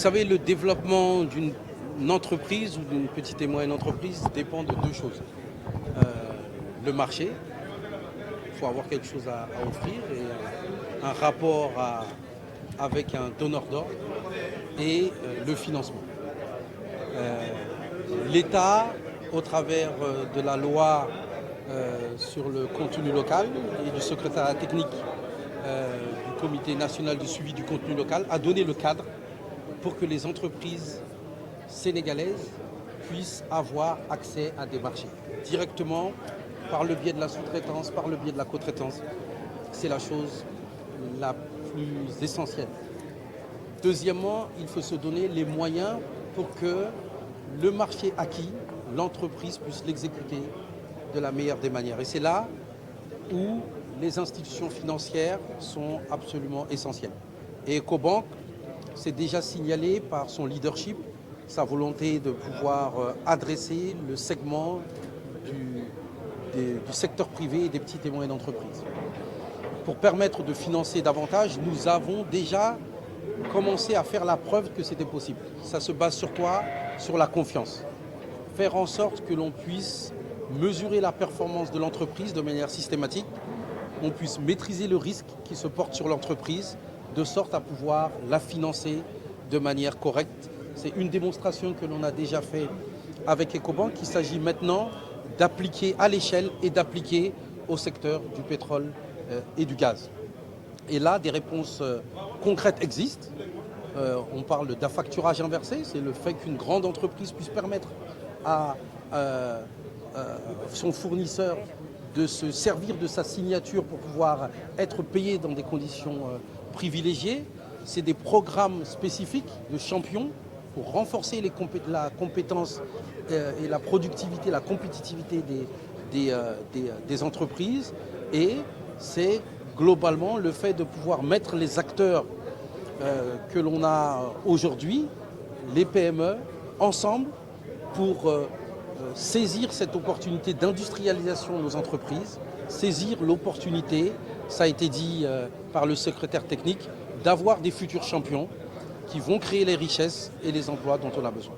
savez, le développement d'une entreprise ou d'une petite et moyenne entreprise dépend de deux choses. Le marché, il faut avoir quelque chose à offrir et un rapport avec un donneur d'ordre et le financement. L'État, au travers de la loi sur le contenu local et du secrétariat technique du Comité national du suivi du contenu local, a donné le cadre pour que les entreprises sénégalaises puissent avoir accès à des marchés directement par le biais de la sous-traitance, par le biais de la co-traitance. C'est la chose la plus essentielle. Deuxièmement, il faut se donner les moyens pour que le marché acquis, l'entreprise puisse l'exécuter de la meilleure des manières. Et c'est là où les institutions financières sont absolument essentielles. Et Ecobank s'est déjà signalé par son leadership, sa volonté de pouvoir adresser le segment du secteur privé et des petites et moyennes entreprises. Pour permettre de financer davantage, nous avons déjà commencé à faire la preuve que c'était possible. Ça se base sur quoi? Sur la confiance. Faire en sorte que l'on puisse mesurer la performance de l'entreprise de manière systématique, on puisse maîtriser le risque qui se porte sur l'entreprise, de sorte à pouvoir la financer de manière correcte. C'est une démonstration que l'on a déjà fait avec Ecobank. Il s'agit maintenant d'appliquer à l'échelle et d'appliquer au secteur du pétrole et du gaz. Et là, des réponses concrètes existent. On parle d'affacturage inversé, c'est le fait qu'une grande entreprise puisse permettre à son fournisseur de se servir de sa signature pour pouvoir être payé dans des conditions privilégiées. C'est des programmes spécifiques de champions pour renforcer la compétence et la productivité, la compétitivité des entreprises. Et c'est globalement le fait de pouvoir mettre les acteurs que l'on a aujourd'hui, les PME, ensemble pour saisir cette opportunité d'industrialisation de nos entreprises, saisir l'opportunité, ça a été dit par le secrétaire technique, d'avoir des futurs champions qui vont créer les richesses et les emplois dont on a besoin.